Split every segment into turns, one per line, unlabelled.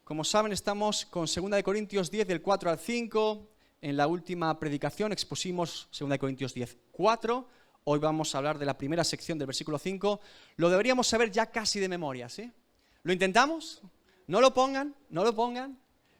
Como saben, estamos con 2 Corintios 10, del 4 al 5. En la última predicación expusimos 2 Corintios 10, 4. Hoy vamos a hablar de la primera sección del versículo 5. Lo deberíamos saber ya casi de memoria, ¿sí? ¿Lo intentamos? ¿No lo pongan? ¿No lo pongan?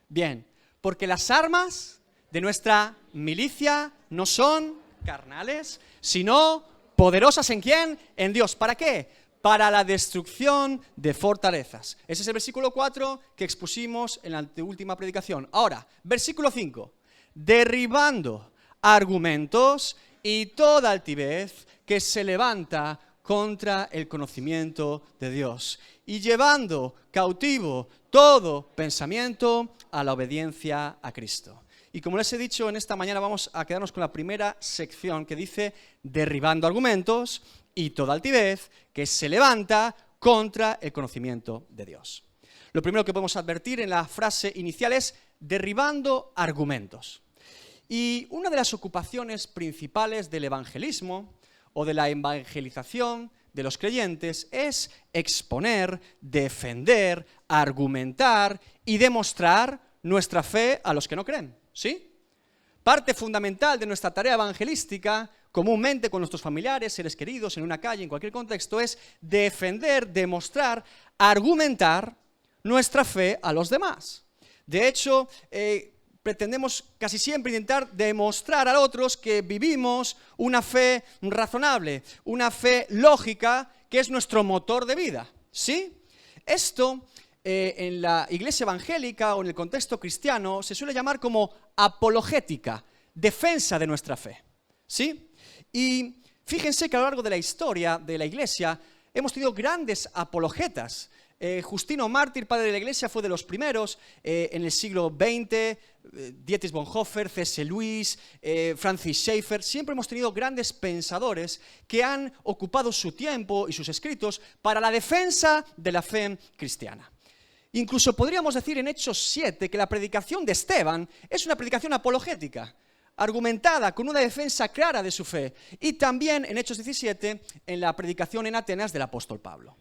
Bien, porque las armas de nuestra milicia no son carnales, sino poderosas ¿en quién? En Dios. ¿Para qué? Para la destrucción de fortalezas. Ese es el versículo 4 que expusimos en la última predicación. Ahora, versículo 5. Derribando argumentos y toda altivez que se levanta contra el conocimiento de Dios y llevando cautivo todo pensamiento a la obediencia a Cristo. Y como les he dicho, en esta mañana vamos a quedarnos con la primera sección que dice derribando argumentos y toda altivez que se levanta contra el conocimiento de Dios. Lo primero que podemos advertir en la frase inicial es derribando argumentos. Y una de las ocupaciones principales del evangelismo o de la evangelización de los creyentes es exponer, defender, argumentar y demostrar nuestra fe a los que no creen, ¿sí? Parte fundamental de nuestra tarea evangelística, comúnmente con nuestros familiares, seres queridos, en una calle, en cualquier contexto, es defender, demostrar, argumentar nuestra fe a los demás. De hecho, pretendemos casi siempre intentar demostrar a otros que vivimos una fe razonable, una fe lógica, que es nuestro motor de vida, ¿sí? Esto en la iglesia evangélica o en el contexto cristiano se suele llamar como apologética, defensa de nuestra fe, ¿sí? Y fíjense que a lo largo de la historia de la iglesia hemos tenido grandes apologetas. Justino Mártir, padre de la iglesia, fue de los primeros en el siglo XX, Dietrich Bonhoeffer, C.S. Lewis, Francis Schaeffer. Siempre hemos tenido grandes pensadores que han ocupado su tiempo y sus escritos para la defensa de la fe cristiana. Incluso podríamos decir en Hechos 7 que la predicación de Esteban es una predicación apologética, argumentada con una defensa clara de su fe. Y también en Hechos 17, en la predicación en Atenas del apóstol Pablo.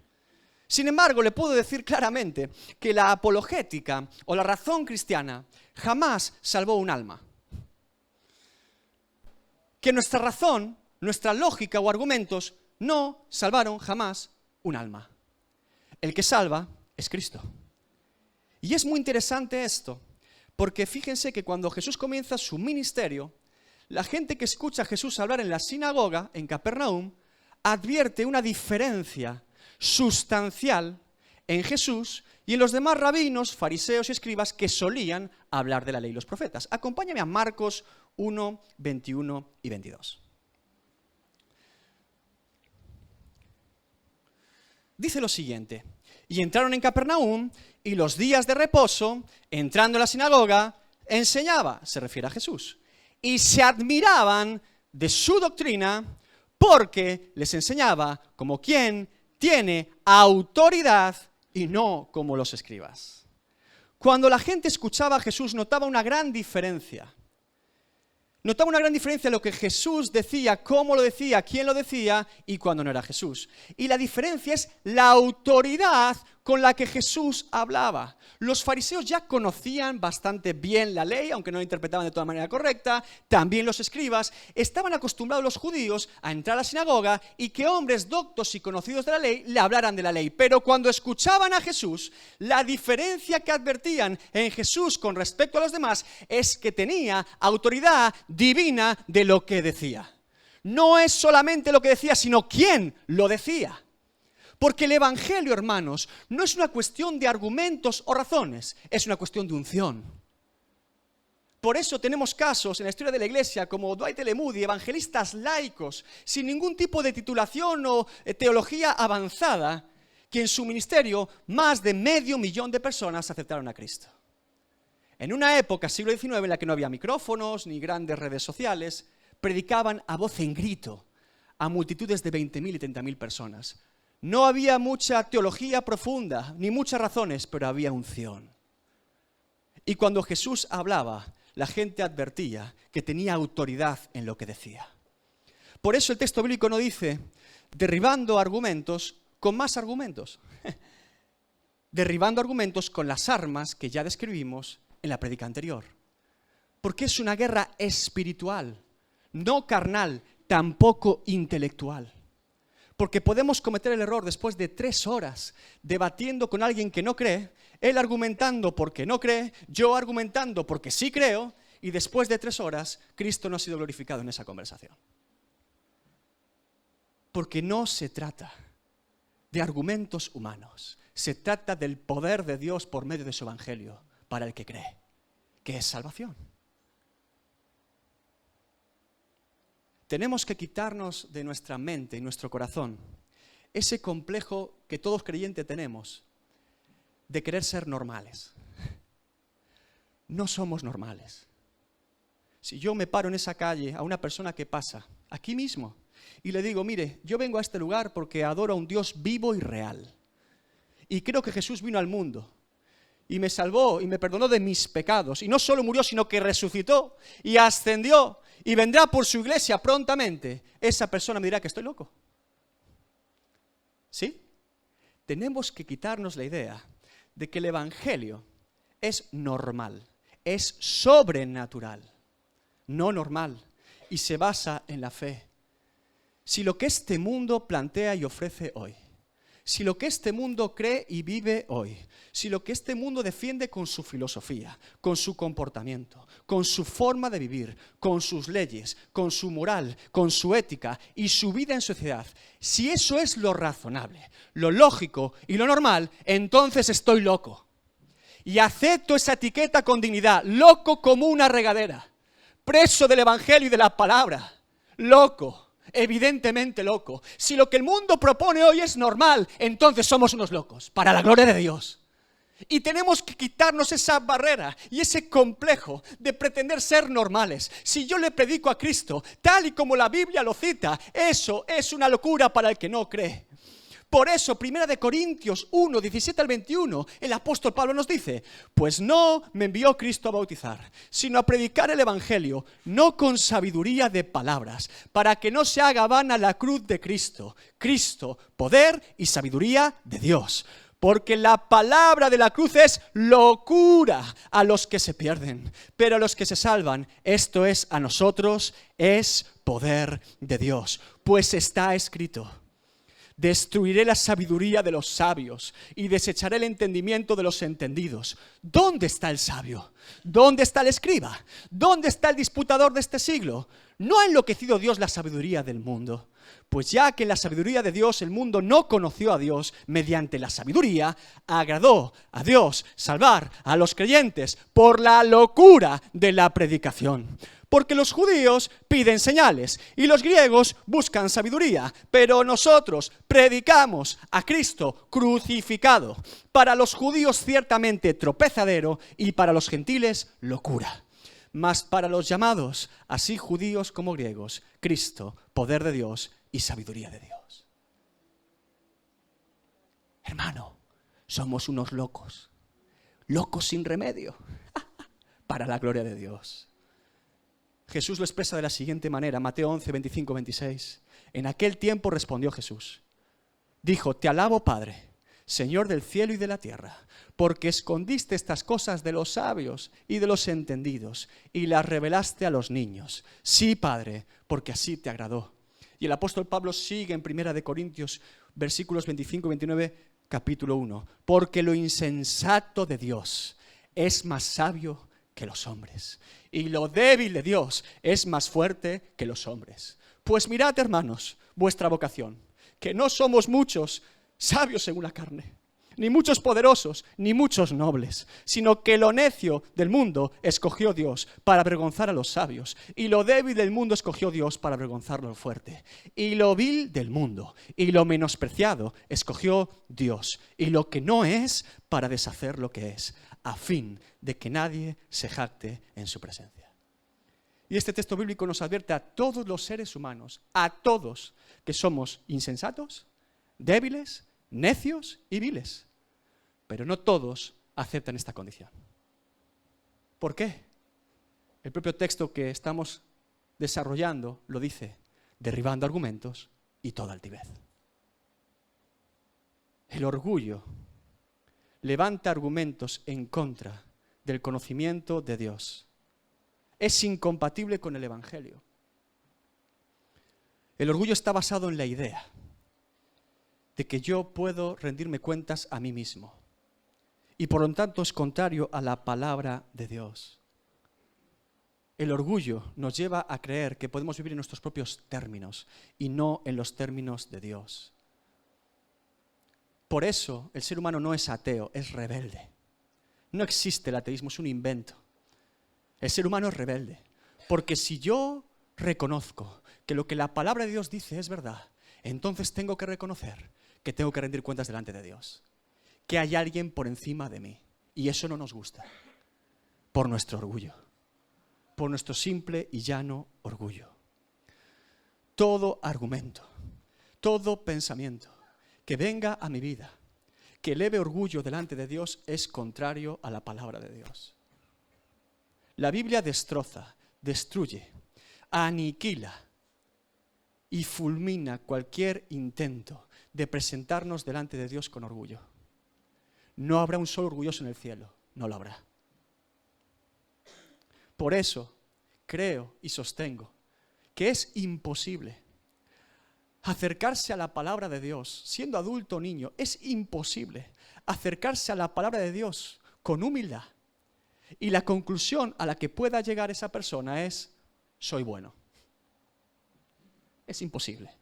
Sin embargo, le puedo decir claramente que la apologética o la razón cristiana jamás salvó un alma. Que nuestra razón, nuestra lógica o argumentos no salvaron jamás un alma. El que salva es Cristo. Y es muy interesante esto, porque fíjense que cuando Jesús comienza su ministerio, la gente que escucha a Jesús hablar en la sinagoga, en Capernaum, advierte una diferencia sustancial en Jesús y en los demás rabinos, fariseos y escribas que solían hablar de la ley y los profetas. Acompáñame a Marcos 1, 21 y 22. Dice lo siguiente: y entraron en Capernaum, y los días de reposo, entrando en la sinagoga, enseñaba, se refiere a Jesús, y se admiraban de su doctrina, porque les enseñaba como quien tiene autoridad y no como los escribas. Cuando la gente escuchaba a Jesús, notaba una gran diferencia. Notaba una gran diferencia en lo que Jesús decía, cómo lo decía, quién lo decía y cuando no era Jesús. Y la diferencia es la autoridad con la que Jesús hablaba. Los fariseos ya conocían bastante bien la ley, aunque no la interpretaban de toda manera correcta. También los escribas. Estaban acostumbrados los judíos a entrar a la sinagoga y que hombres doctos y conocidos de la ley le hablaran de la ley. Pero cuando escuchaban a Jesús, la diferencia que advertían en Jesús con respecto a los demás es que tenía autoridad divina de lo que decía. No es solamente lo que decía, sino quién lo decía. Porque el evangelio, hermanos, no es una cuestión de argumentos o razones, es una cuestión de unción. Por eso tenemos casos en la historia de la iglesia como Dwight L. Moody, evangelistas laicos, sin ningún tipo de titulación o teología avanzada, que en su ministerio más de 500.000 de personas aceptaron a Cristo. En una época, siglo XIX, en la que no había micrófonos ni grandes redes sociales, predicaban a voz en grito a multitudes de 20.000 y 30.000 personas. No había mucha teología profunda, ni muchas razones, pero había unción. Y cuando Jesús hablaba, la gente advertía que tenía autoridad en lo que decía. Por eso el texto bíblico no dice derribando argumentos con más argumentos. derribando argumentos con las armas que ya describimos en la prédica anterior. Porque es una guerra espiritual, no carnal, tampoco intelectual. Porque podemos cometer el error después de 3 horas debatiendo con alguien que no cree, él argumentando porque no cree, yo argumentando porque sí creo, y después de 3 horas Cristo no ha sido glorificado en esa conversación. Porque no se trata de argumentos humanos, se trata del poder de Dios por medio de su evangelio para el que cree, que es salvación. Tenemos que quitarnos de nuestra mente y nuestro corazón ese complejo que todos creyentes tenemos de querer ser normales. No somos normales. Si yo me paro en esa calle a una persona que pasa, aquí mismo, y le digo, mire, yo vengo a este lugar porque adoro a un Dios vivo y real. Y creo que Jesús vino al mundo y me salvó y me perdonó de mis pecados. Y no solo murió, sino que resucitó y ascendió y vendrá por su iglesia prontamente. Esa persona me dirá que estoy loco. ¿Sí? Tenemos que quitarnos la idea de que el evangelio es normal, es sobrenatural, no normal, y se basa en la fe. Si lo que este mundo plantea y ofrece hoy, si lo que este mundo cree y vive hoy, si lo que este mundo defiende con su filosofía, con su comportamiento, con su forma de vivir, con sus leyes, con su moral, con su ética y su vida en sociedad, si eso es lo razonable, lo lógico y lo normal, entonces estoy loco. Y acepto esa etiqueta con dignidad, loco como una regadera, preso del evangelio y de la palabra, loco. Evidentemente loco. Si lo que el mundo propone hoy es normal, entonces somos unos locos, para la gloria de Dios. Y tenemos que quitarnos esa barrera y ese complejo de pretender ser normales. Si yo le predico a Cristo, tal y como la Biblia lo cita, eso es una locura para el que no cree. Por eso, 1 Corintios 1, 17 al 21, el apóstol Pablo nos dice, pues no me envió Cristo a bautizar, sino a predicar el evangelio, no con sabiduría de palabras, para que no se haga vana la cruz de Cristo. Cristo, poder y sabiduría de Dios. Porque la palabra de la cruz es locura a los que se pierden, pero a los que se salvan, esto es a nosotros, es poder de Dios. Pues está escrito, destruiré la sabiduría de los sabios y desecharé el entendimiento de los entendidos. ¿Dónde está el sabio? ¿Dónde está el escriba? ¿Dónde está el disputador de este siglo? ¿No ha enloquecido Dios la sabiduría del mundo? Pues ya que en la sabiduría de Dios el mundo no conoció a Dios, mediante la sabiduría agradó a Dios salvar a los creyentes por la locura de la predicación. Porque los judíos piden señales y los griegos buscan sabiduría, pero nosotros predicamos a Cristo crucificado. Para los judíos ciertamente tropezadero y para los gentiles locura. Mas para los llamados, así judíos como griegos, Cristo, poder de Dios y sabiduría de Dios. Hermano, somos unos locos, locos sin remedio, para la gloria de Dios. Jesús lo expresa de la siguiente manera, Mateo 11, 25, 26. En aquel tiempo respondió Jesús, dijo, te alabo, Padre, Señor del cielo y de la tierra, porque escondiste estas cosas de los sabios y de los entendidos y las revelaste a los niños. Sí, Padre, porque así te agradó. Y el apóstol Pablo sigue en 1 Corintios, versículos 25 y 29, capítulo 1. Porque lo insensato de Dios es más sabio que los hombres, y lo débil de Dios es más fuerte que los hombres. Pues mirad, hermanos, vuestra vocación, que no somos muchos sabios según la carne, ni muchos poderosos, ni muchos nobles, sino que lo necio del mundo escogió Dios para avergonzar a los sabios, y lo débil del mundo escogió Dios para avergonzar a lo fuerte, y lo vil del mundo y lo menospreciado escogió Dios, y lo que no es para deshacer lo que es, a fin de que nadie se jacte en su presencia. Y este texto bíblico nos advierte a todos los seres humanos, a todos, que somos insensatos, débiles, necios y viles. Pero no todos aceptan esta condición. ¿Por qué? El propio texto que estamos desarrollando lo dice, derribando argumentos y toda altivez. El orgullo, levanta argumentos en contra del conocimiento de Dios. Es incompatible con el Evangelio. El orgullo está basado en la idea de que yo puedo rendirme cuentas a mí mismo. Y por lo tanto es contrario a la palabra de Dios. El orgullo nos lleva a creer que podemos vivir en nuestros propios términos y no en los términos de Dios. Por eso el ser humano no es ateo, es rebelde. No existe el ateísmo, es un invento. El ser humano es rebelde. Porque si yo reconozco que lo que la palabra de Dios dice es verdad, entonces tengo que reconocer que tengo que rendir cuentas delante de Dios. Que hay alguien por encima de mí. Y eso no nos gusta. Por nuestro orgullo. Por nuestro simple y llano orgullo. Todo argumento, todo pensamiento que venga a mi vida, que eleve orgullo delante de Dios, es contrario a la palabra de Dios. La Biblia destroza, destruye, aniquila y fulmina cualquier intento de presentarnos delante de Dios con orgullo. No habrá un solo orgulloso en el cielo, no lo habrá. Por eso creo y sostengo que es imposible acercarse a la palabra de Dios, siendo adulto o niño, es imposible acercarse a la palabra de Dios con humildad. Y la conclusión a la que pueda llegar esa persona es, soy bueno. Es imposible.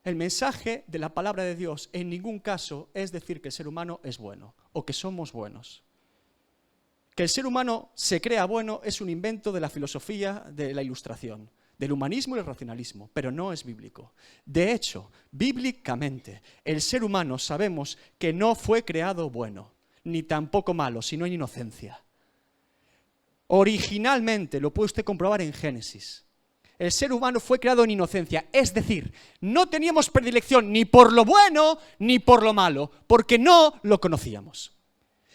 El mensaje de la palabra de Dios en ningún caso es decir que el ser humano es bueno o que somos buenos. Que el ser humano se crea bueno es un invento de la filosofía de la Ilustración, del humanismo y el racionalismo, pero no es bíblico. De hecho, bíblicamente, el ser humano sabemos que no fue creado bueno, ni tampoco malo, sino en inocencia. Originalmente, lo puede usted comprobar en Génesis, el ser humano fue creado en inocencia, es decir, no teníamos predilección ni por lo bueno ni por lo malo, porque no lo conocíamos.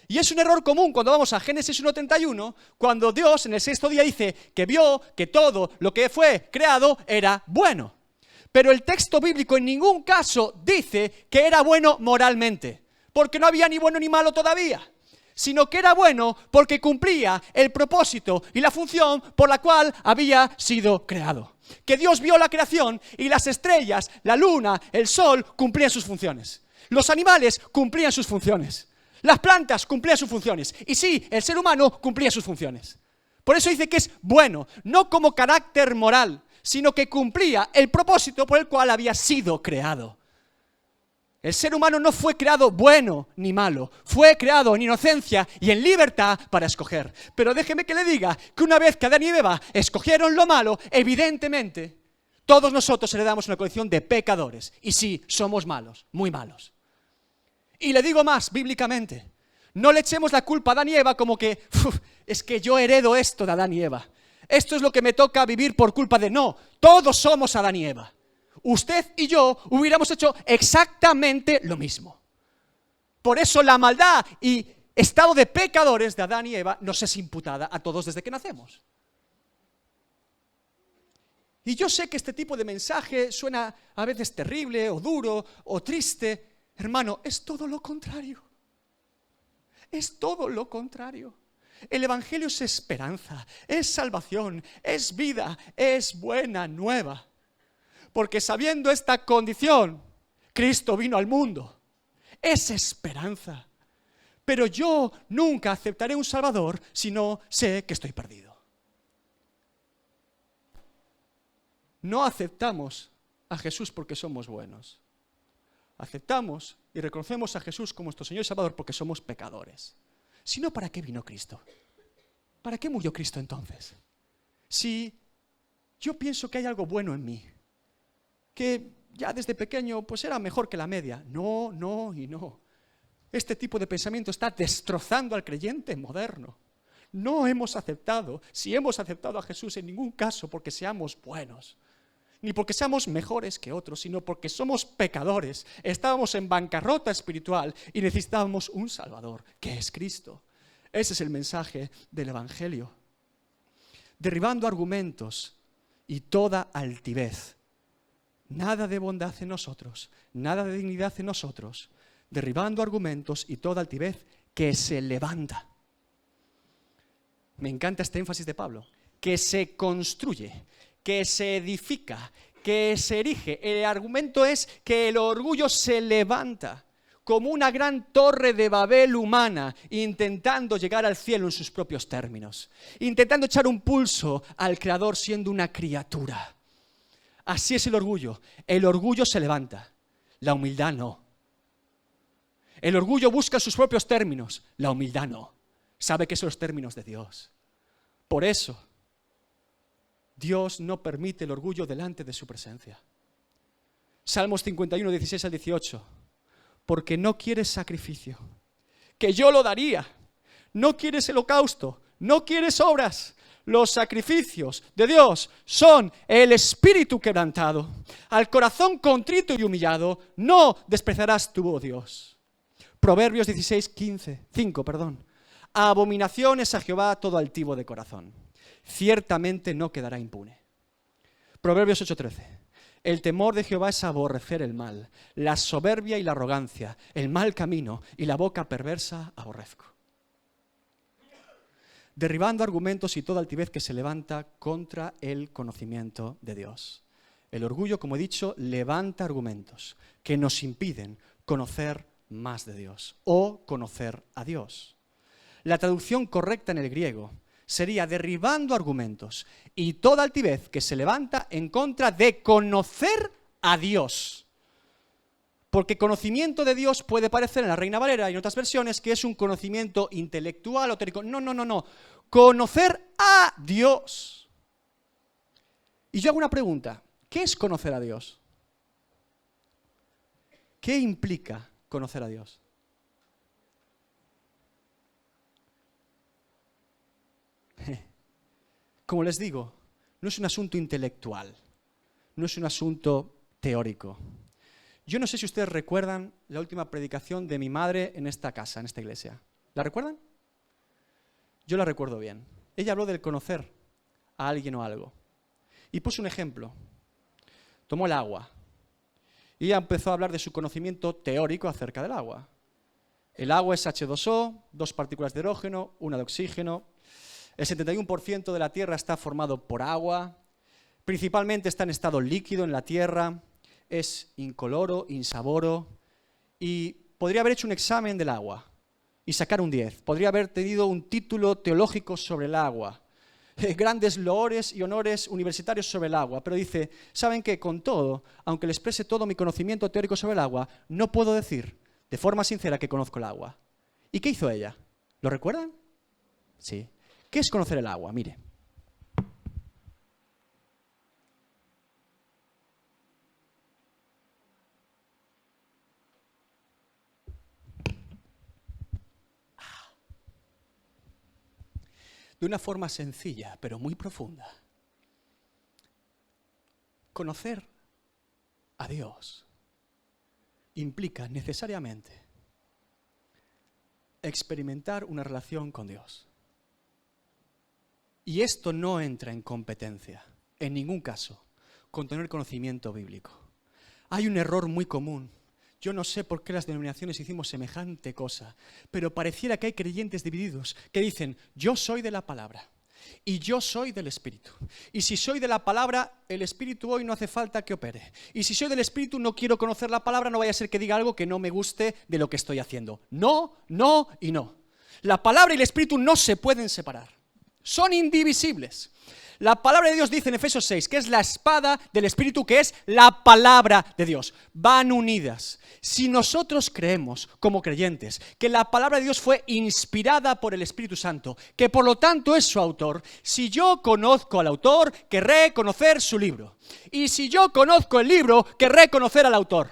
Y es un error común cuando vamos a Génesis 1:31, cuando Dios en el sexto día dice que vio que todo lo que fue creado era bueno. Pero el texto bíblico en ningún caso dice que era bueno moralmente, porque no había ni bueno ni malo todavía, sino que era bueno porque cumplía el propósito y la función por la cual había sido creado. Que Dios vio la creación y las estrellas, la luna, el sol cumplían sus funciones. Los animales cumplían sus funciones. Las plantas cumplían sus funciones. Y sí, el ser humano cumplía sus funciones. Por eso dice que es bueno, no como carácter moral, sino que cumplía el propósito por el cual había sido creado. El ser humano no fue creado bueno ni malo, fue creado en inocencia y en libertad para escoger. Pero déjeme que le diga que una vez que Adán y Eva escogieron lo malo, evidentemente, todos nosotros heredamos una condición de pecadores. Y sí, somos malos, muy malos. Y le digo más, bíblicamente, no le echemos la culpa a Adán y Eva como que, es que yo heredo esto de Adán y Eva. Esto es lo que me toca vivir por culpa de... No, todos somos Adán y Eva. Usted y yo hubiéramos hecho exactamente lo mismo. Por eso la maldad y estado de pecadores de Adán y Eva nos es imputada a todos desde que nacemos. Y yo sé que este tipo de mensaje suena a veces terrible o duro o triste. Hermano, es todo lo contrario. Es todo lo contrario. El Evangelio es esperanza, es salvación, es vida, es buena nueva. Porque sabiendo esta condición, Cristo vino al mundo. Es esperanza. Pero yo nunca aceptaré un Salvador si no sé que estoy perdido. No aceptamos a Jesús porque somos buenos. Aceptamos y reconocemos a Jesús como nuestro Señor y Salvador porque somos pecadores. Si no, ¿para qué vino Cristo? ¿Para qué murió Cristo entonces? Si yo pienso que hay algo bueno en mí, que ya desde pequeño pues era mejor que la media. No, no y no. Este tipo de pensamiento está destrozando al creyente moderno. No hemos aceptado, si hemos aceptado a Jesús, en ningún caso porque seamos buenos, ni porque seamos mejores que otros, sino porque somos pecadores, estábamos en bancarrota espiritual y necesitábamos un Salvador, que es Cristo. Ese es el mensaje del Evangelio. Derribando argumentos y toda altivez nada de bondad en nosotros, nada de dignidad en nosotros, derribando argumentos y toda altivez que se levanta. Me encanta este énfasis de Pablo, que se construye, que se edifica, que se erige. El argumento es que el orgullo se levanta como una gran torre de Babel humana, intentando llegar al cielo en sus propios términos, intentando echar un pulso al Creador siendo una criatura. Así es el orgullo. El orgullo se levanta, la humildad no. El orgullo busca sus propios términos, la humildad no. Sabe que son los términos de Dios. Por eso, Dios no permite el orgullo delante de su presencia. Salmos 51, 16 al 18. Porque no quieres sacrificio, que yo lo daría. No quieres holocausto, no quieres obras. Los sacrificios de Dios son el espíritu quebrantado. Al corazón contrito y humillado no despreciarás tú, oh Dios. Proverbios 5. Abominación es a Jehová todo altivo de corazón. Ciertamente no quedará impune. Proverbios 8:13. El temor de Jehová es aborrecer el mal, la soberbia y la arrogancia, el mal camino y la boca perversa aborrezco. Derribando argumentos y toda altivez que se levanta contra el conocimiento de Dios. El orgullo, como he dicho, levanta argumentos que nos impiden conocer más de Dios o conocer a Dios. La traducción correcta en el griego sería derribando argumentos y toda altivez que se levanta en contra de conocer a Dios. Porque conocimiento de Dios puede parecer en la Reina Valera y en otras versiones que es un conocimiento intelectual o teórico. No. Conocer a Dios. Y yo hago una pregunta. ¿Qué es conocer a Dios? ¿Qué implica conocer a Dios? Como les digo, no es un asunto intelectual, no es un asunto teórico. Yo no sé si ustedes recuerdan la última predicación de mi madre en esta casa, en esta iglesia. ¿La recuerdan? Yo la recuerdo bien. Ella habló del conocer a alguien o algo. Y puso un ejemplo. Tomó el agua. Y ella empezó a hablar de su conocimiento teórico acerca del agua. El agua es H2O, 2 partículas de hidrógeno, 1 de oxígeno. El 71% de la Tierra está formado por agua. Principalmente está en estado líquido en la Tierra. Es incoloro, insaboro. Y podría haber hecho un examen del agua y sacar un 10. Podría haber tenido un título teológico sobre el agua. Grandes loores y honores universitarios sobre el agua. Pero dice, ¿saben qué? Con todo, aunque le exprese todo mi conocimiento teórico sobre el agua, no puedo decir de forma sincera que conozco el agua. ¿Y qué hizo ella? ¿Lo recuerdan? Sí. ¿Qué es conocer el agua? Mire. De una forma sencilla, pero muy profunda. Conocer a Dios implica necesariamente experimentar una relación con Dios. Y esto no entra en competencia, en ningún caso, con tener conocimiento bíblico. Hay un error muy común. Yo no sé por qué las denominaciones hicimos semejante cosa, pero pareciera que hay creyentes divididos que dicen, yo soy de la palabra y yo soy del Espíritu. Y si soy de la palabra, el Espíritu hoy no hace falta que opere. Y si soy del Espíritu, no quiero conocer la palabra, no vaya a ser que diga algo que no me guste de lo que estoy haciendo. No, no y no. La palabra y el Espíritu no se pueden separar. Son indivisibles. La palabra de Dios dice en Efesios 6 que es la espada del Espíritu, que es la palabra de Dios. Van unidas. Si nosotros creemos, como creyentes, que la palabra de Dios fue inspirada por el Espíritu Santo, que por lo tanto es su autor, si yo conozco al autor, querré conocer su libro. Y si yo conozco el libro, querré conocer al autor.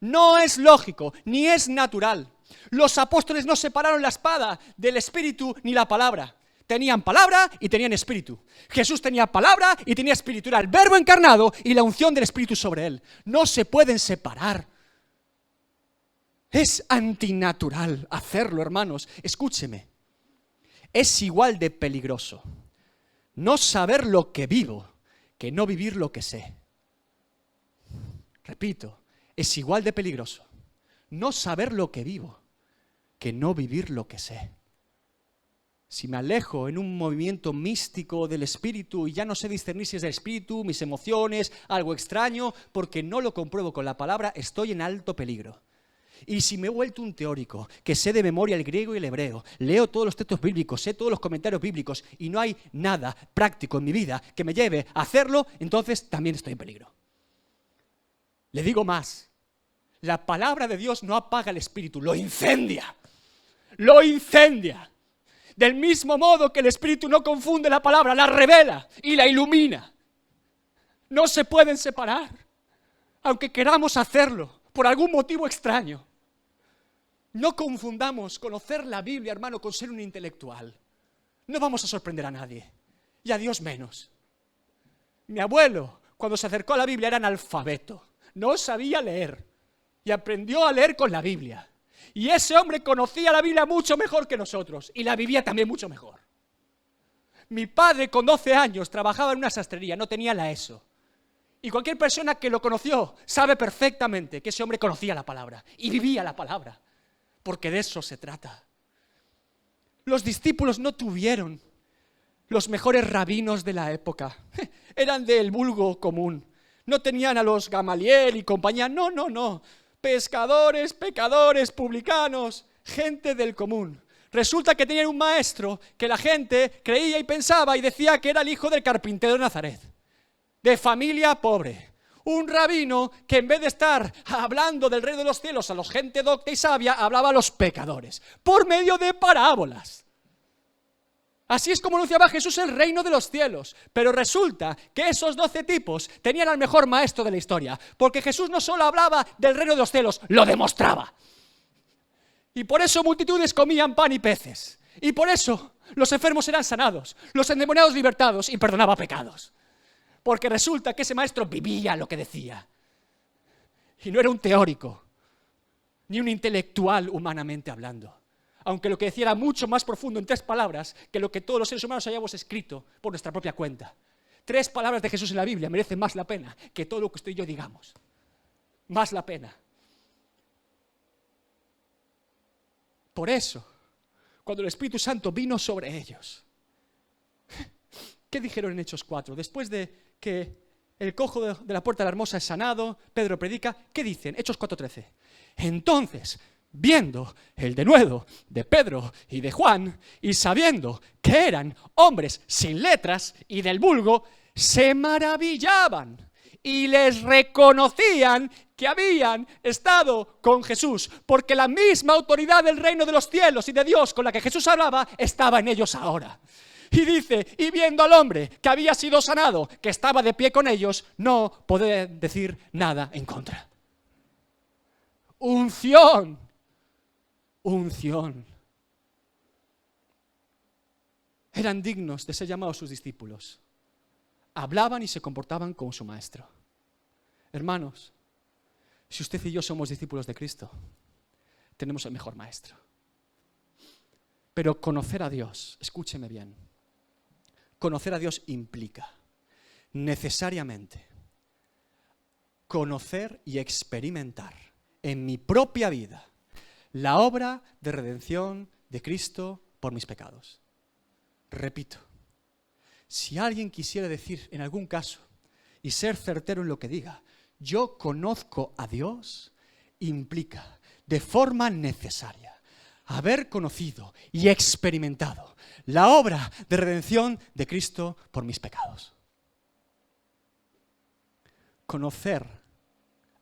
No es lógico, ni es natural. Los apóstoles no separaron la espada del Espíritu ni la palabra. Tenían palabra y tenían espíritu. Jesús tenía palabra y tenía espíritu. Era el Verbo encarnado y la unción del Espíritu sobre él. No se pueden separar. Es antinatural hacerlo, hermanos. Escúcheme. Es igual de peligroso no saber lo que vivo que no vivir lo que sé. repito, es igual de peligroso no saber lo que vivo que no vivir lo que sé. Si me alejo en un movimiento místico del espíritu y ya no sé discernir si es del espíritu, mis emociones, algo extraño, porque no lo compruebo con la palabra, estoy en alto peligro. Y si me he vuelto un teórico, que sé de memoria el griego y el hebreo, leo todos los textos bíblicos, sé todos los comentarios bíblicos y no hay nada práctico en mi vida que me lleve a hacerlo, entonces también estoy en peligro. Le digo más, la palabra de Dios no apaga el espíritu, lo incendia. Lo incendia. Del mismo modo que el espíritu no confunde la palabra, la revela y la ilumina. No se pueden separar, aunque queramos hacerlo por algún motivo extraño. No confundamos conocer la Biblia, hermano, con ser un intelectual. No vamos a sorprender a nadie, y a Dios menos. Mi abuelo, cuando se acercó a la Biblia, era analfabeto. No sabía leer, y aprendió a leer con la Biblia. Y ese hombre conocía la Biblia mucho mejor que nosotros, y la vivía también mucho mejor. Mi padre, con 12 años, trabajaba en una sastrería, no tenía la ESO. Y cualquier persona que lo conoció sabe perfectamente que ese hombre conocía la palabra, y vivía la palabra. Porque de eso se trata. Los discípulos no tuvieron los mejores rabinos de la época. Eran del vulgo común. No tenían a los Gamaliel y compañía. No. Pescadores, pecadores, publicanos, gente del común. Resulta que tenían un maestro que la gente creía y pensaba y decía que era el hijo del carpintero de Nazaret. De familia pobre. Un rabino que en vez de estar hablando del reino de los cielos a la gente docta y sabia, hablaba a los pecadores, por medio de parábolas. Así es como anunciaba Jesús el reino de los cielos. Pero resulta que esos 12 tipos tenían al mejor maestro de la historia, porque Jesús no solo hablaba del reino de los cielos, lo demostraba. Y por eso multitudes comían pan y peces. Y por eso los enfermos eran sanados, los endemoniados libertados y perdonaba pecados. Porque resulta que ese maestro vivía lo que decía. Y no era un teórico, ni un intelectual humanamente hablando. Aunque lo que decía era mucho más profundo en 3 palabras que lo que todos los seres humanos hayamos escrito por nuestra propia cuenta. 3 palabras de Jesús en la Biblia merecen más la pena que todo lo que usted y yo digamos. Más la pena. Por eso, cuando el Espíritu Santo vino sobre ellos, ¿qué dijeron en Hechos 4? Después de que el cojo de la puerta de la hermosa es sanado, Pedro predica, ¿qué dicen? Hechos 4:13. Entonces, viendo el denuedo de Pedro y de Juan, y sabiendo que eran hombres sin letras y del vulgo, se maravillaban y les reconocían que habían estado con Jesús, porque la misma autoridad del reino de los cielos y de Dios con la que Jesús hablaba estaba en ellos ahora. Y dice, y viendo al hombre que había sido sanado, que estaba de pie con ellos, no podía decir nada en contra. Unción. Eran dignos de ser llamados sus discípulos. Hablaban y se comportaban como su maestro. Hermanos, si usted y yo somos discípulos de Cristo, tenemos el mejor maestro. Pero conocer a Dios, escúcheme bien, conocer a Dios implica necesariamente conocer y experimentar en mi propia vida la obra de redención de Cristo por mis pecados. Repito, si alguien quisiera decir en algún caso y ser certero en lo que diga, yo conozco a Dios, implica de forma necesaria haber conocido y experimentado la obra de redención de Cristo por mis pecados. Conocer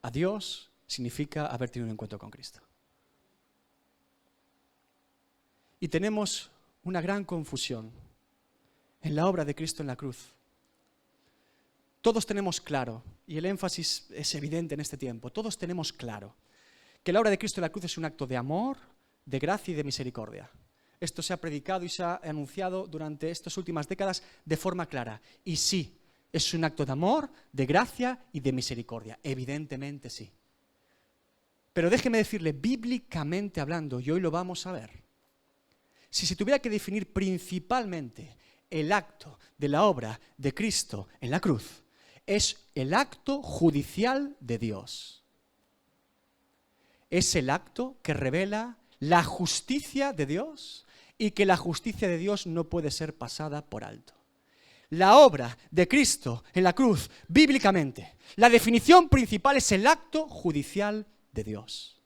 a Dios significa haber tenido un encuentro con Cristo. Y tenemos una gran confusión en la obra de Cristo en la cruz. Todos tenemos claro, y el énfasis es evidente en este tiempo, todos tenemos claro que la obra de Cristo en la cruz es un acto de amor, de gracia y de misericordia. Esto se ha predicado y se ha anunciado durante estas últimas décadas de forma clara. Y sí, es un acto de amor, de gracia y de misericordia. Evidentemente sí. Pero déjeme decirle, bíblicamente hablando, y hoy lo vamos a ver, si se tuviera que definir principalmente el acto de la obra de Cristo en la cruz, es el acto judicial de Dios. Es el acto que revela la justicia de Dios y que la justicia de Dios no puede ser pasada por alto. La obra de Cristo en la cruz, bíblicamente, la definición principal es el acto judicial de Dios,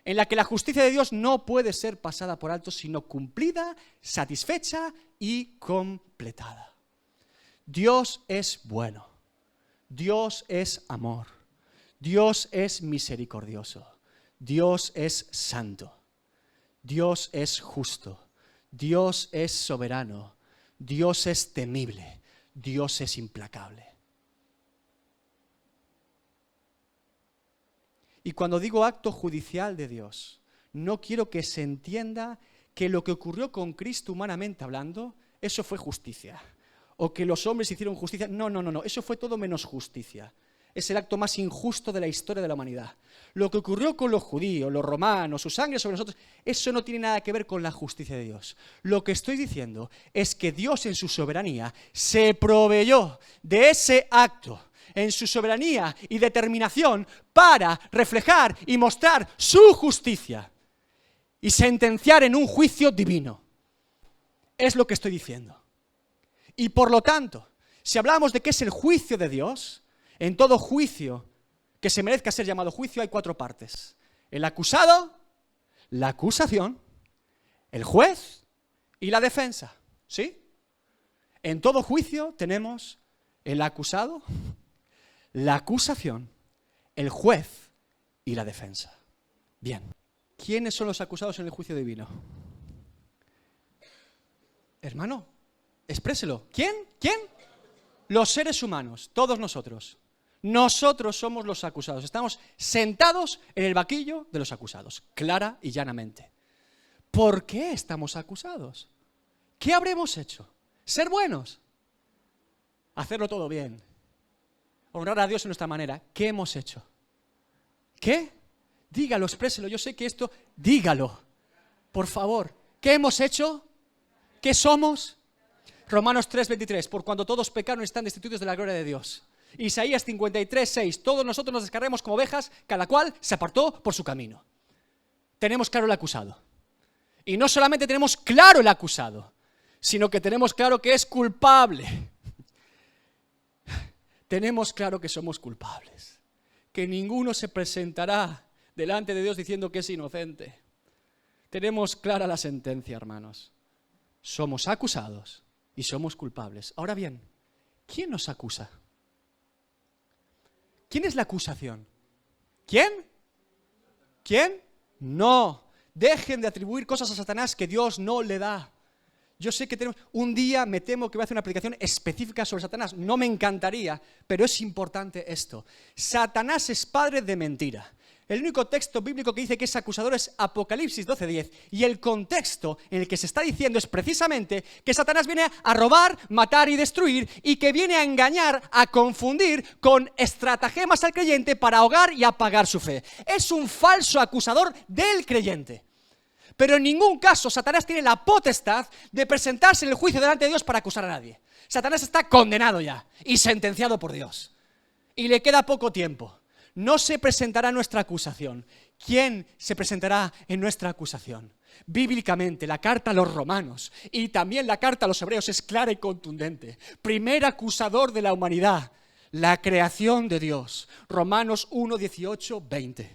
en la que la justicia de Dios no puede ser pasada por alto, sino cumplida, satisfecha y completada. Dios es bueno, Dios es amor, Dios es misericordioso, Dios es santo, Dios es justo, Dios es soberano, Dios es temible, Dios es implacable. Y cuando digo acto judicial de Dios, no quiero que se entienda que lo que ocurrió con Cristo humanamente hablando, eso fue justicia. O que los hombres hicieron justicia. No, eso fue todo menos justicia. Es el acto más injusto de la historia de la humanidad. Lo que ocurrió con los judíos, los romanos, su sangre sobre nosotros, eso no tiene nada que ver con la justicia de Dios. Lo que estoy diciendo es que Dios en su soberanía se proveyó de ese acto, en su soberanía y determinación, para reflejar y mostrar su justicia y sentenciar en un juicio divino. Es lo que estoy diciendo. Y por lo tanto, si hablamos de qué es el juicio de Dios, en todo juicio que se merezca ser llamado juicio hay 4 partes. El acusado, la acusación, el juez y la defensa. ¿Sí? En todo juicio tenemos el acusado, la acusación, el juez y la defensa. Bien. ¿Quiénes son los acusados en el juicio divino? Hermano, expréselo. ¿Quién? Los seres humanos, todos nosotros. Nosotros somos los acusados. Estamos sentados en el banquillo de los acusados, clara y llanamente. ¿Por qué estamos acusados? ¿Qué habremos hecho? ¿Ser buenos? Hacerlo todo bien. Honrar a Dios en nuestra manera. ¿Qué hemos hecho? ¿Qué? Dígalo, expréselo. Yo sé que esto, dígalo. Por favor. ¿Qué hemos hecho? ¿Qué somos? Romanos 3:23. Por cuando todos pecaron están destituidos de la gloria de Dios. Isaías 53:6. Todos nosotros nos descargaremos como ovejas, cada cual se apartó por su camino. Tenemos claro el acusado. Y no solamente tenemos claro el acusado, sino que tenemos claro que es culpable. Tenemos claro que somos culpables. Que ninguno se presentará delante de Dios diciendo que es inocente. Tenemos clara la sentencia, hermanos. Somos acusados y somos culpables. Ahora bien, ¿quién nos acusa? ¿Quién es la acusación? ¿Quién? ¿Quién? No. Dejen de atribuir cosas a Satanás que Dios no le da. Yo sé que tenemos... Un día me temo que voy a hacer una predicación específica sobre Satanás. No me encantaría, pero es importante esto. Satanás es padre de mentira. El único texto bíblico que dice que es acusador es Apocalipsis 12:10. Y el contexto en el que se está diciendo es precisamente que Satanás viene a robar, matar y destruir, y que viene a engañar, a confundir con estratagemas al creyente para ahogar y apagar su fe. Es un falso acusador del creyente. Pero en ningún caso Satanás tiene la potestad de presentarse en el juicio delante de Dios para acusar a nadie. Satanás está condenado ya y sentenciado por Dios. Y le queda poco tiempo. No se presentará nuestra acusación. ¿Quién se presentará en nuestra acusación? Bíblicamente, la carta a los romanos y también la carta a los hebreos es clara y contundente. Primer acusador de la humanidad, la creación de Dios. Romanos 1:18-20.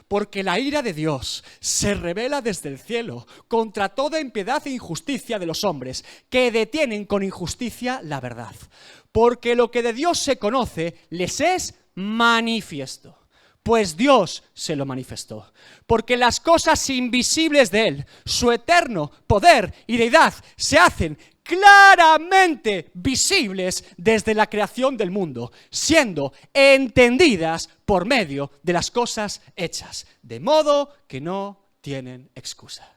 Porque la ira de Dios se revela desde el cielo contra toda impiedad e injusticia de los hombres que detienen con injusticia la verdad. Porque lo que de Dios se conoce les es manifiesto, pues Dios se lo manifestó. Porque las cosas invisibles de Él, su eterno poder y deidad, se hacen claramente visibles desde la creación del mundo, siendo entendidas por medio de las cosas hechas, de modo que no tienen excusa.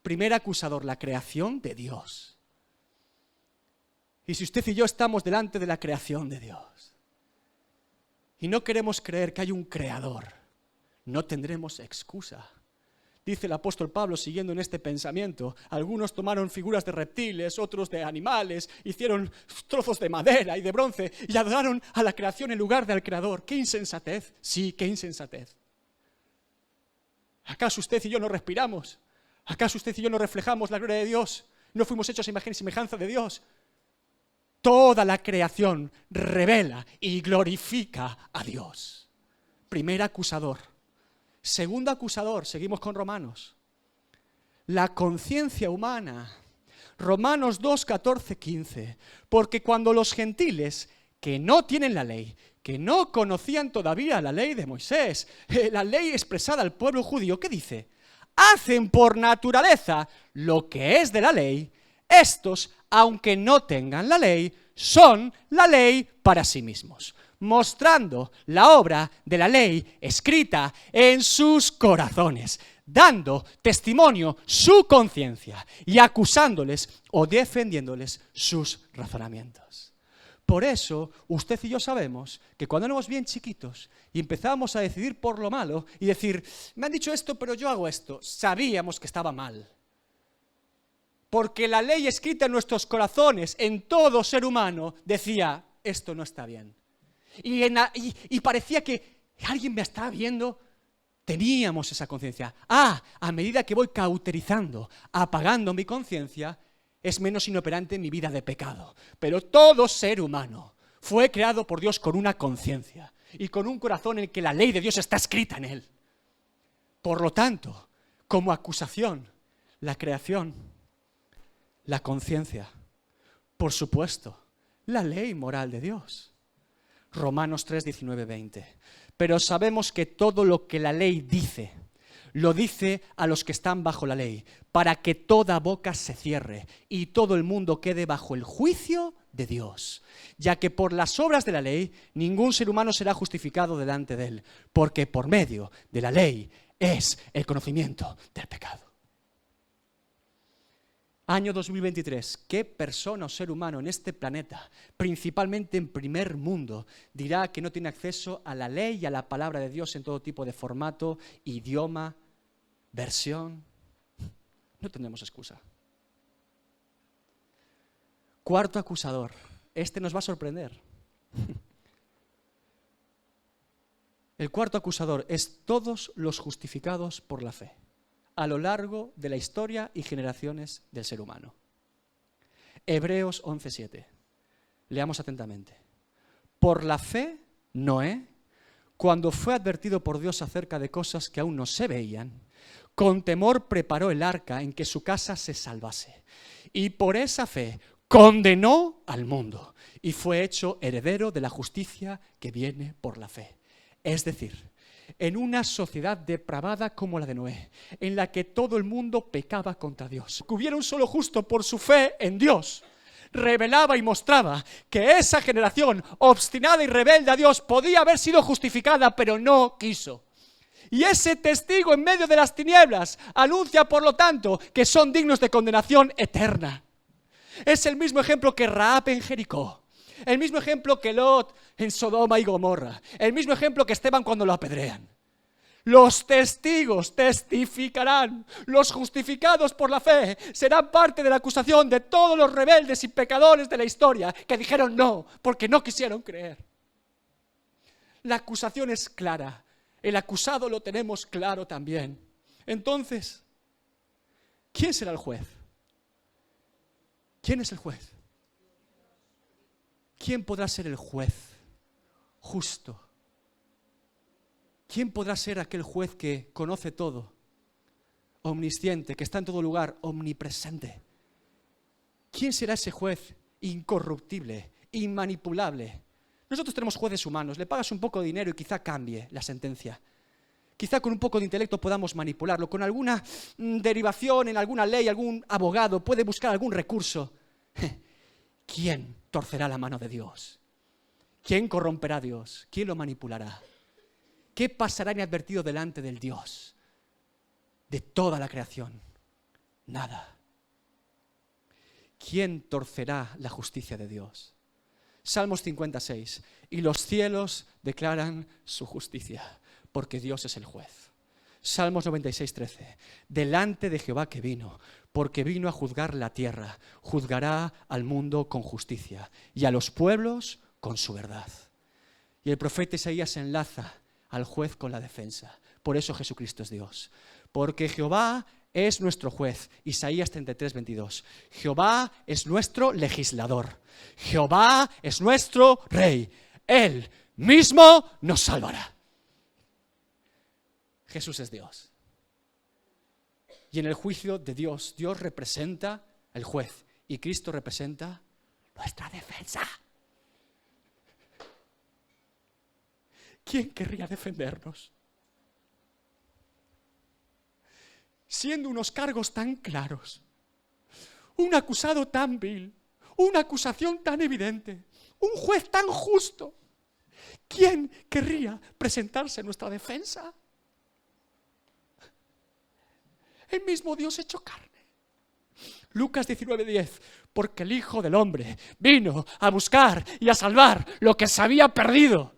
Primer acusador, la creación de Dios. Y si usted y yo estamos delante de la creación de Dios y no queremos creer que hay un creador, no tendremos excusa. Dice el apóstol Pablo, siguiendo en este pensamiento, algunos tomaron figuras de reptiles, otros de animales, hicieron trozos de madera y de bronce y adoraron a la creación en lugar del Creador. ¡Qué insensatez! Sí, qué insensatez. ¿Acaso usted y yo no respiramos? ¿Acaso usted y yo no reflejamos la gloria de Dios? ¿No fuimos hechos a imagen y semejanza de Dios? Toda la creación revela y glorifica a Dios. Primer acusador. Segundo acusador, seguimos con Romanos. La conciencia humana. Romanos 2, 14, 15. Porque cuando los gentiles que no tienen la ley, que no conocían todavía la ley de Moisés, la ley expresada al pueblo judío, ¿qué dice? Hacen por naturaleza lo que es de la ley, estos, aunque no tengan la ley, son la ley para sí mismos, mostrando la obra de la ley escrita en sus corazones, dando testimonio su conciencia y acusándoles o defendiéndoles sus razonamientos. Por eso, usted y yo sabemos que cuando éramos bien chiquitos y empezamos a decidir por lo malo y decir, me han dicho esto, pero yo hago esto, sabíamos que estaba mal. Porque la ley escrita en nuestros corazones, en todo ser humano, decía, esto no está bien. Y parecía que alguien me estaba viendo. Teníamos esa conciencia. A medida que voy cauterizando, apagando mi conciencia, es menos inoperante mi vida de pecado. Pero todo ser humano fue creado por Dios con una conciencia y con un corazón en el que la ley de Dios está escrita en él. Por lo tanto, como acusación, la creación, la conciencia, por supuesto, la ley moral de Dios. Romanos 3, 19, 20. Pero sabemos que todo lo que la ley dice, lo dice a los que están bajo la ley, para que toda boca se cierre y todo el mundo quede bajo el juicio de Dios, ya que por las obras de la ley ningún ser humano será justificado delante de él, porque por medio de la ley es el conocimiento del pecado. Año 2023, ¿qué persona o ser humano en este planeta, principalmente en primer mundo, dirá que no tiene acceso a la ley y a la palabra de Dios en todo tipo de formato, idioma, versión? No tenemos excusa. Cuarto acusador, este nos va a sorprender. El cuarto acusador es todos los justificados por la fe, a lo largo de la historia y generaciones del ser humano. Hebreos 11:7. Leamos atentamente. Por la fe, Noé, cuando fue advertido por Dios acerca de cosas que aún no se veían, con temor preparó el arca en que su casa se salvase. Y por esa fe condenó al mundo y fue hecho heredero de la justicia que viene por la fe. Es decir, en una sociedad depravada como la de Noé, en la que todo el mundo pecaba contra Dios, que hubiera un solo justo por su fe en Dios, revelaba y mostraba que esa generación obstinada y rebelde a Dios podía haber sido justificada, pero no quiso. Y ese testigo en medio de las tinieblas anuncia, por lo tanto, que son dignos de condenación eterna. Es el mismo ejemplo que Rahab en Jericó. El mismo ejemplo que Lot en Sodoma y Gomorra. El mismo ejemplo que Esteban cuando lo apedrean. Los testigos testificarán. Los justificados por la fe serán parte de la acusación de todos los rebeldes y pecadores de la historia que dijeron no, porque no quisieron creer. La acusación es clara. El acusado lo tenemos claro también. Entonces, ¿quién será el juez? ¿Quién es el juez? ¿Quién podrá ser el juez justo? ¿Quién podrá ser aquel juez que conoce todo, omnisciente, que está en todo lugar, omnipresente? ¿Quién será ese juez incorruptible, inmanipulable? Nosotros tenemos jueces humanos, le pagas un poco de dinero y quizá cambie la sentencia. Quizá con un poco de intelecto podamos manipularlo, con alguna derivación en alguna ley, algún abogado puede buscar algún recurso. ¿Quién torcerá la mano de Dios? ¿Quién corromperá a Dios? ¿Quién lo manipulará? ¿Qué pasará inadvertido delante del Dios de toda la creación? Nada. ¿Quién torcerá la justicia de Dios? Salmos 56. Y los cielos declaran su justicia, porque Dios es el juez. Salmos 96:13. Delante de Jehová que vino, porque vino a juzgar la tierra, juzgará al mundo con justicia y a los pueblos con su verdad. Y el profeta Isaías enlaza al juez con la defensa. Por eso Jesucristo es Dios. Porque Jehová es nuestro juez. Isaías 33:22. Jehová es nuestro legislador. Jehová es nuestro rey. Él mismo nos salvará. Jesús es Dios. Y en el juicio de Dios, Dios representa al juez y Cristo representa nuestra defensa. ¿Quién querría defendernos? Siendo unos cargos tan claros, un acusado tan vil, una acusación tan evidente, un juez tan justo, ¿quién querría presentarse en nuestra defensa? El mismo Dios hecho carne. Lucas 19:10, porque el Hijo del Hombre vino a buscar y a salvar lo que se había perdido.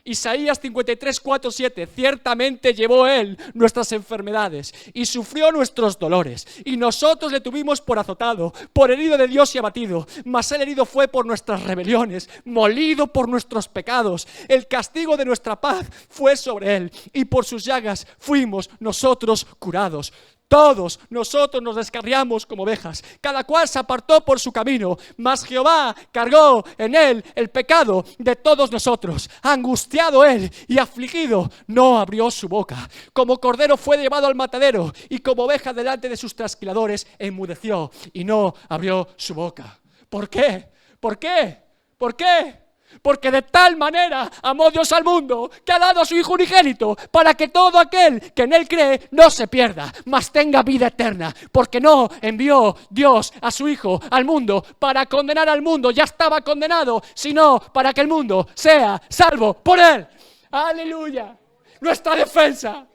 Isaías 53:4-7, ciertamente llevó Él nuestras enfermedades y sufrió nuestros dolores, y nosotros le tuvimos por azotado, por herido de Dios y abatido, mas Él herido fue por nuestras rebeliones, molido por nuestros pecados. El castigo de nuestra paz fue sobre Él, y por sus llagas fuimos nosotros curados. Todos nosotros nos descarriamos como ovejas, cada cual se apartó por su camino, mas Jehová cargó en Él el pecado de todos nosotros. Angustiado Él y afligido, no abrió su boca. Como cordero fue llevado al matadero, y como oveja delante de sus trasquiladores, enmudeció y no abrió su boca. ¿Por qué? ¿Por qué? ¿Por qué? Porque de tal manera amó Dios al mundo, que ha dado a su Hijo unigénito, para que todo aquel que en Él cree no se pierda, mas tenga vida eterna. Porque no envió Dios a su Hijo al mundo para condenar al mundo, ya estaba condenado, sino para que el mundo sea salvo por Él. ¡Aleluya! Nuestra defensa.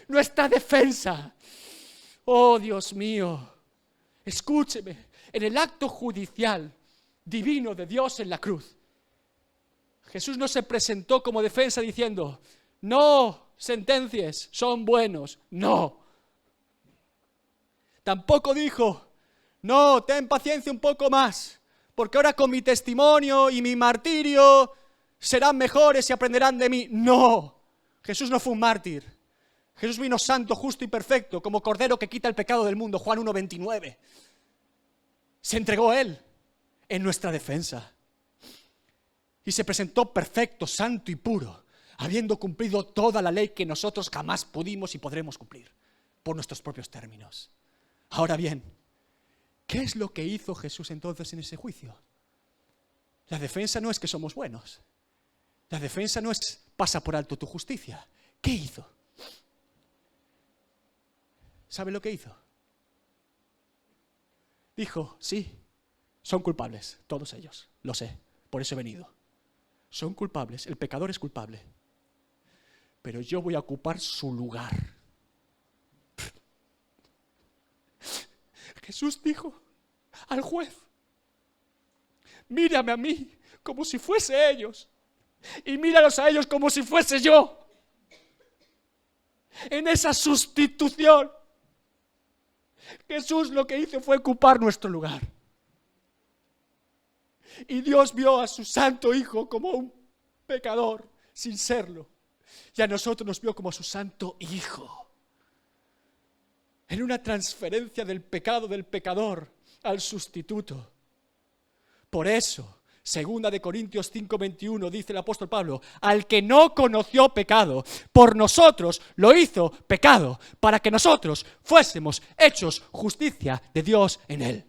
Nuestra defensa. Oh, Dios mío, escúcheme, en el acto judicial divino de Dios en la cruz, Jesús no se presentó como defensa diciendo, no sentencies, son buenos. No. Tampoco dijo, no, ten paciencia un poco más, porque ahora con mi testimonio y mi martirio serán mejores y aprenderán de mí. No. Jesús no fue un mártir. Jesús vino santo, justo y perfecto, como cordero que quita el pecado del mundo. Juan 1:29. Se entregó Él en nuestra defensa. Y se presentó perfecto, santo y puro, habiendo cumplido toda la ley que nosotros jamás pudimos y podremos cumplir, por nuestros propios términos. Ahora bien, ¿qué es lo que hizo Jesús entonces en ese juicio? La defensa no es que somos buenos. La defensa no es pasa por alto tu justicia. ¿Qué hizo? ¿Sabe lo que hizo? Dijo, sí, son culpables, todos ellos, lo sé, por eso he venido. Son culpables, el pecador es culpable, pero yo voy a ocupar su lugar. Jesús dijo al juez, mírame a mí como si fuese ellos, y míralos a ellos como si fuese yo. En esa sustitución, Jesús lo que hizo fue ocupar nuestro lugar. Y Dios vio a su santo Hijo como un pecador sin serlo. Y a nosotros nos vio como a su santo Hijo. En una transferencia del pecado del pecador al sustituto. Por eso, 2 Corintios 5:21 dice el apóstol Pablo, al que no conoció pecado, por nosotros lo hizo pecado, para que nosotros fuésemos hechos justicia de Dios en él.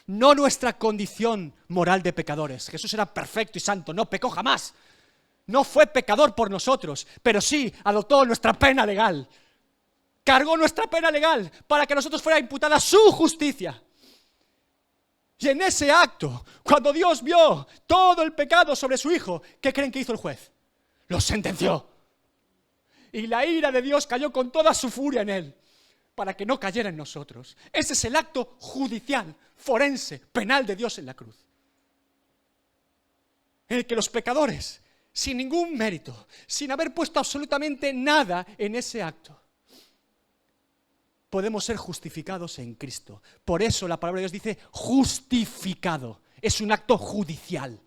No nuestra condición moral de pecadores. Jesús era perfecto y santo, no pecó jamás. No fue pecador por nosotros, pero sí adoptó nuestra pena legal. Cargó nuestra pena legal para que a nosotros fuera imputada su justicia. Y en ese acto, cuando Dios vio todo el pecado sobre su Hijo, ¿qué creen que hizo el juez? Lo sentenció. Y la ira de Dios cayó con toda su furia en él, para que no cayera en nosotros. Ese es el acto judicial, forense, penal de Dios en la cruz. En el que los pecadores sin ningún mérito, sin haber puesto absolutamente nada en ese acto, podemos ser justificados en Cristo. Por eso la palabra de Dios dice justificado. Es un acto judicial.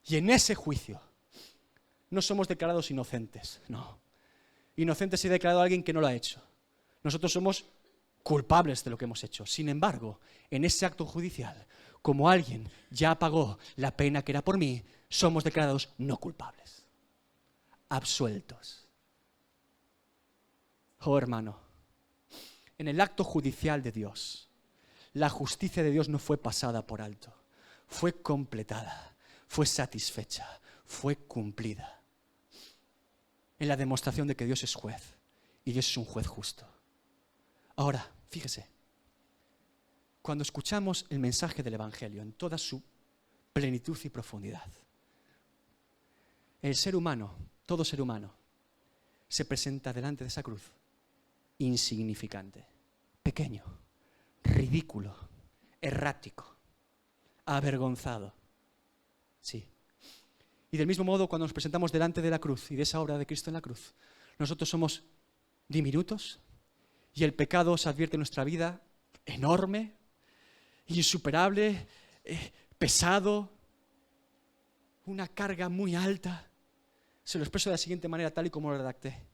Y en ese juicio no somos declarados inocentes, no. Inocente se ha declarado a alguien que no lo ha hecho. Nosotros somos culpables de lo que hemos hecho. Sin embargo, en ese acto judicial, como alguien ya pagó la pena que era por mí, somos declarados no culpables, absueltos. Oh hermano, en el acto judicial de Dios, la justicia de Dios no fue pasada por alto, fue completada, fue satisfecha, fue cumplida. En la demostración de que Dios es juez y Dios es un juez justo. Ahora, fíjese, cuando escuchamos el mensaje del Evangelio en toda su plenitud y profundidad, el ser humano, todo ser humano, se presenta delante de esa cruz insignificante, pequeño, ridículo, errático, avergonzado. Sí. Y del mismo modo, cuando nos presentamos delante de la cruz y de esa obra de Cristo en la cruz, nosotros somos diminutos y el pecado se advierte en nuestra vida enorme, insuperable, pesado, una carga muy alta. Se lo expreso de la siguiente manera, tal y como lo redacté.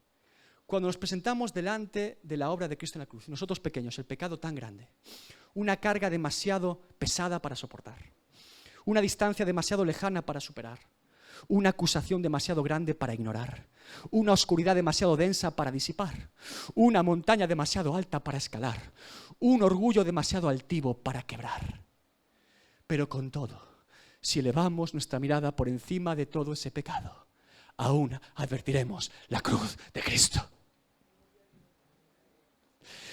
Cuando nos presentamos delante de la obra de Cristo en la cruz, nosotros pequeños, el pecado tan grande, una carga demasiado pesada para soportar, una distancia demasiado lejana para superar, una acusación demasiado grande para ignorar, una oscuridad demasiado densa para disipar, una montaña demasiado alta para escalar, un orgullo demasiado altivo para quebrar. Pero con todo, si elevamos nuestra mirada por encima de todo ese pecado, aún advertiremos la cruz de Cristo.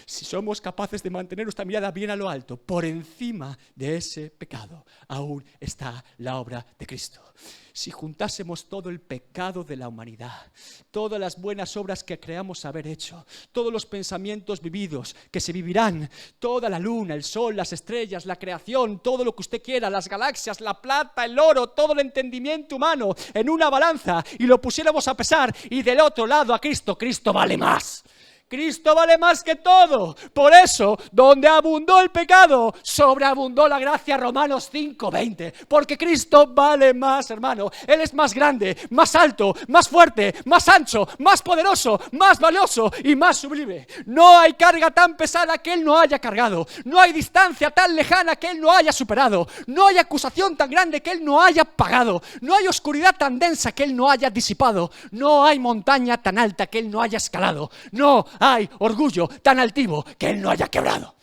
Si somos capaces de mantener nuestra mirada bien a lo alto, por encima de ese pecado, aún está la obra de Cristo. Si juntásemos todo el pecado de la humanidad, todas las buenas obras que creamos haber hecho, todos los pensamientos vividos que se vivirán, toda la luna, el sol, las estrellas, la creación, todo lo que usted quiera, las galaxias, la plata, el oro, todo el entendimiento humano en una balanza y lo pusiéramos a pesar y del otro lado a Cristo, Cristo vale más. Cristo vale más que todo. Por eso, donde abundó el pecado, sobreabundó la gracia. Romanos 5:20. Porque Cristo vale más, hermano. Él es más grande, más alto, más fuerte, más ancho, más poderoso, más valioso y más sublime. No hay carga tan pesada que Él no haya cargado. No hay distancia tan lejana que Él no haya superado. No hay acusación tan grande que Él no haya pagado. No hay oscuridad tan densa que Él no haya disipado. No hay montaña tan alta que Él no haya escalado. No hay orgullo tan altivo que Él no haya quebrado.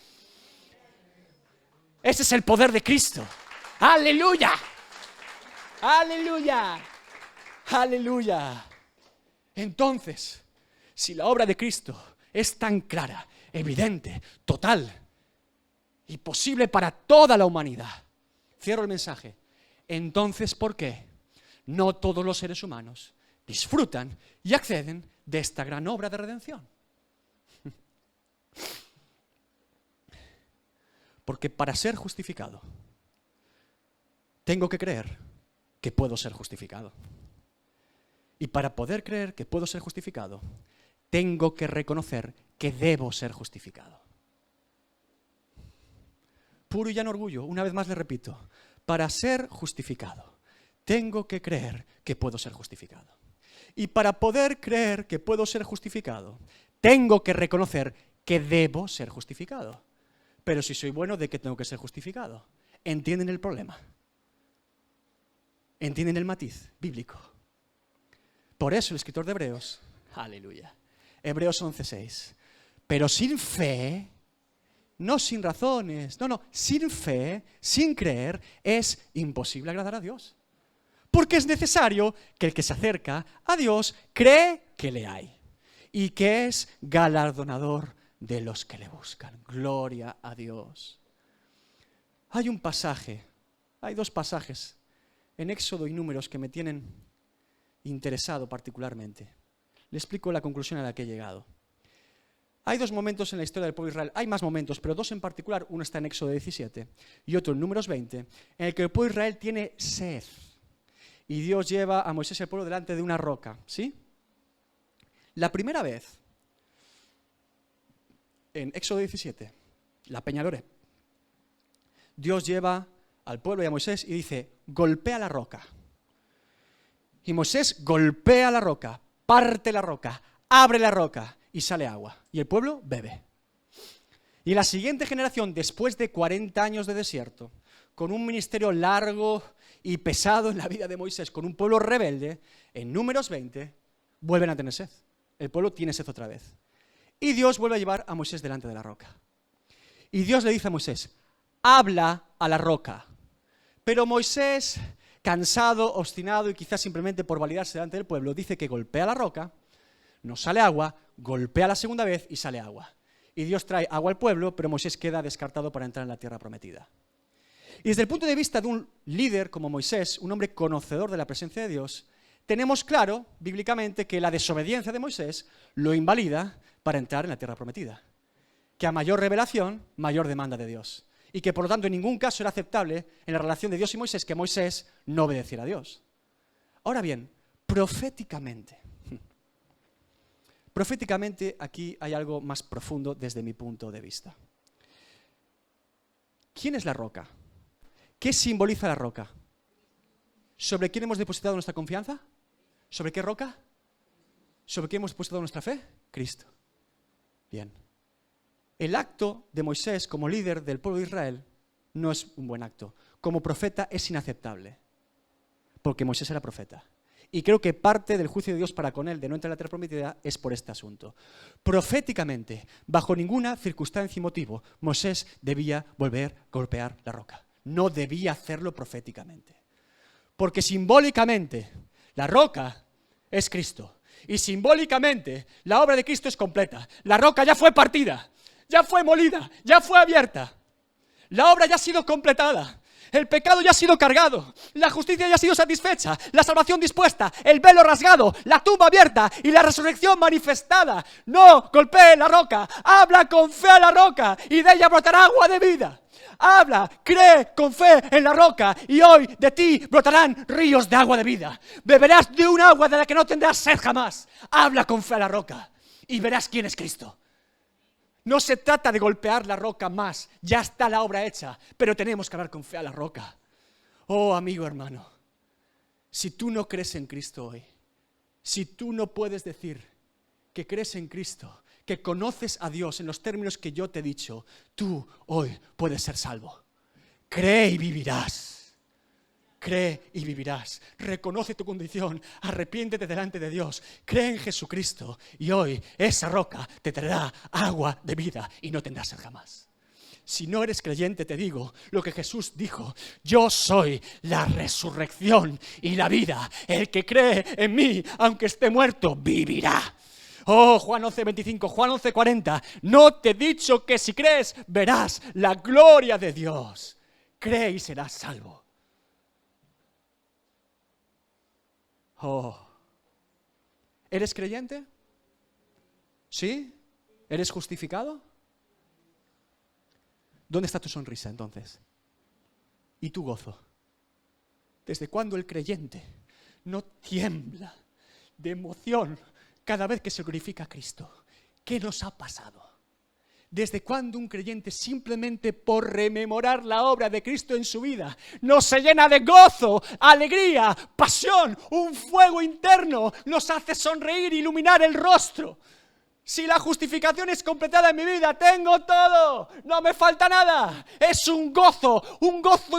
Ese es el poder de Cristo. ¡Aleluya! ¡Aleluya! ¡Aleluya! Entonces, si la obra de Cristo es tan clara, evidente, total y posible para toda la humanidad, cierro el mensaje. Entonces, ¿por qué no todos los seres humanos disfrutan y acceden de esta gran obra de redención? Porque para ser justificado, tengo que creer que puedo ser justificado. Y para poder creer que puedo ser justificado, tengo que reconocer que debo ser justificado. Puro y llano orgullo, una vez más le repito, para ser justificado, tengo que creer que puedo ser justificado. Y para poder creer que puedo ser justificado, tengo que reconocer que debo ser justificado. Pero si soy bueno, ¿de qué tengo que ser justificado? ¿Entienden el problema? ¿Entienden el matiz bíblico? Por eso el escritor de Hebreos, aleluya, Hebreos 11:6, pero sin fe, no sin razones, sin fe, sin creer, es imposible agradar a Dios. Porque es necesario que el que se acerca a Dios cree que le hay y que es galardonador de los que le buscan. Gloria a Dios. Hay un pasaje, hay dos pasajes en Éxodo y Números que me tienen interesado particularmente. Le explico la conclusión a la que he llegado. Hay dos momentos en la historia del pueblo de Israel, hay más momentos, pero dos en particular, uno está en Éxodo 17 y otro en Números 20, en el que el pueblo de Israel tiene sed. y Dios lleva a Moisés y al pueblo delante de una roca, ¿sí? La primera vez, en Éxodo 17, la peña de Oreb, Dios lleva al pueblo y a Moisés y dice, golpea la roca. Y Moisés golpea la roca, parte la roca, abre la roca y sale agua. Y el pueblo bebe. Y en la siguiente generación, después de 40 años de desierto, con un ministerio largo y pesado en la vida de Moisés, con un pueblo rebelde, en Números 20, vuelven a tener sed. El pueblo tiene sed otra vez. Y Dios vuelve a llevar a Moisés delante de la roca. Y Dios le dice a Moisés, habla a la roca. Pero Moisés, cansado, obstinado y quizás simplemente por validarse delante del pueblo, dice que golpea la roca, no sale agua, golpea la segunda vez y sale agua. Y Dios trae agua al pueblo, pero Moisés queda descartado para entrar en la tierra prometida. Y desde el punto de vista de un líder como Moisés, un hombre conocedor de la presencia de Dios, tenemos claro, bíblicamente, que la desobediencia de Moisés lo invalida para entrar en la tierra prometida. Que a mayor revelación, mayor demanda de Dios. Y que por lo tanto en ningún caso era aceptable en la relación de Dios y Moisés que Moisés no obedeciera a Dios. Ahora bien, proféticamente aquí hay algo más profundo desde mi punto de vista. ¿Quién es la roca? ¿Qué simboliza la roca? ¿Sobre quién hemos depositado nuestra confianza? ¿Sobre qué roca? ¿Sobre qué hemos depositado nuestra fe? Cristo. Bien. El acto de Moisés como líder del pueblo de Israel no es un buen acto. Como profeta es inaceptable, porque Moisés era profeta. Y creo que parte del juicio de Dios para con él de no entrar en la tierra prometida es por este asunto. Proféticamente, bajo ninguna circunstancia y motivo, Moisés debía volver a golpear la roca. No debía hacerlo proféticamente. Porque simbólicamente la roca es Cristo. Y simbólicamente la obra de Cristo es completa. La roca ya fue partida, ya fue molida, ya fue abierta. La obra ya ha sido completada. El pecado ya ha sido cargado, la justicia ya ha sido satisfecha, la salvación dispuesta, el velo rasgado, la tumba abierta y la resurrección manifestada. No golpee la roca, habla con fe a la roca y de ella brotará agua de vida. Habla, cree con fe en la roca y hoy de ti brotarán ríos de agua de vida. Beberás de un agua de la que no tendrás sed jamás. Habla con fe a la roca y verás quién es Cristo. No se trata de golpear la roca más, ya está la obra hecha, pero tenemos que hablar con fe a la roca. Oh, amigo, hermano, si tú no crees en Cristo hoy, si tú no puedes decir que crees en Cristo, que conoces a Dios en los términos que yo te he dicho, tú hoy puedes ser salvo. Cree y vivirás. Cree y vivirás. Reconoce tu condición, arrepiéntete delante de Dios, cree en Jesucristo y hoy esa roca te traerá agua de vida y no tendrás sed jamás. Si no eres creyente, te digo lo que Jesús dijo: yo soy la resurrección y la vida. El que cree en mí, aunque esté muerto, vivirá. Oh, Juan 11:25, Juan 11:40. ¿No te he dicho que si crees verás la gloria de Dios? Cree y serás salvo. Oh, ¿eres creyente? ¿Sí? ¿Eres justificado? ¿Dónde está tu sonrisa entonces? ¿Y tu gozo? ¿Desde cuándo el creyente no tiembla de emoción cada vez que se glorifica a Cristo? ¿Qué nos ha pasado? ¿Desde cuándo un creyente, simplemente por rememorar la obra de Cristo en su vida, nos se llena de gozo, alegría, pasión, un fuego interno, nos hace sonreír, iluminar el rostro? Si la justificación es completada en mi vida, tengo todo, no me falta nada. Es un gozo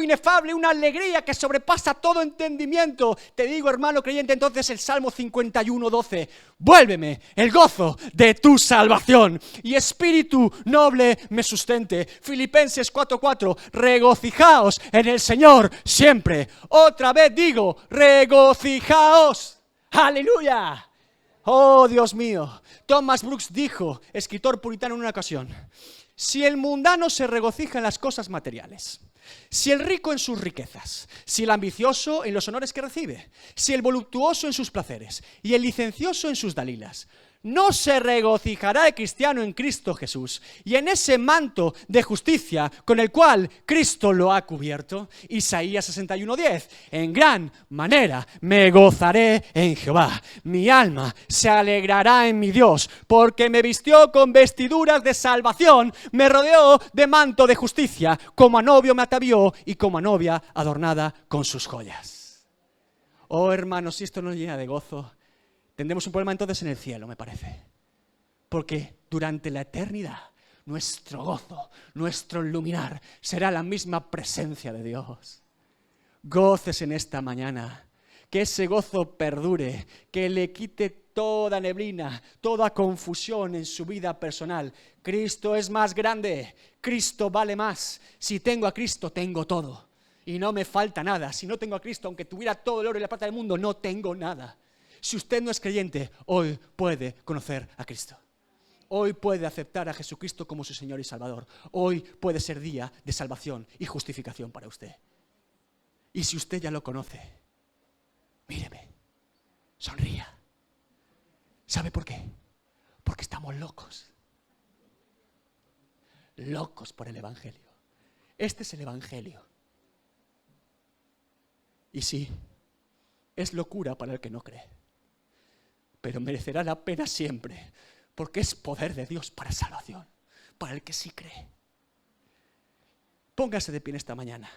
inefable, una alegría que sobrepasa todo entendimiento. Te digo, hermano creyente, entonces el Salmo 51:12, vuélveme el gozo de tu salvación y espíritu noble me sustente. Filipenses 4:4, regocijaos en el Señor siempre. Otra vez digo, regocijaos. ¡Aleluya! Oh, Dios mío. Thomas Brooks dijo, escritor puritano en una ocasión, si el mundano se regocija en las cosas materiales, si el rico en sus riquezas, si el ambicioso en los honores que recibe, si el voluptuoso en sus placeres y el licencioso en sus dalilas, no se regocijará el cristiano en Cristo Jesús y en ese manto de justicia con el cual Cristo lo ha cubierto? Isaías 61:10. En gran manera me gozaré en Jehová. Mi alma se alegrará en mi Dios, porque me vistió con vestiduras de salvación, me rodeó de manto de justicia, como a novio me atavió y como a novia adornada con sus joyas. Oh, hermanos, si esto nos llena de gozo, tendremos un problema entonces en el cielo, me parece. Porque durante la eternidad, nuestro gozo, nuestro iluminar, será la misma presencia de Dios. Goces en esta mañana, que ese gozo perdure, que le quite toda neblina, toda confusión en su vida personal. Cristo es más grande, Cristo vale más. Si tengo a Cristo, tengo todo. Y no me falta nada. Si no tengo a Cristo, aunque tuviera todo el oro y la plata del mundo, no tengo nada. Si usted no es creyente, hoy puede conocer a Cristo. Hoy puede aceptar a Jesucristo como su Señor y Salvador. Hoy puede ser día de salvación y justificación para usted. Y si usted ya lo conoce, míreme, sonría. ¿Sabe por qué? Porque estamos locos. Locos por el Evangelio. Este es el Evangelio. Y sí, es locura para el que no cree. Pero merecerá la pena siempre, porque es poder de Dios para salvación, para el que sí cree. Póngase de pie en esta mañana.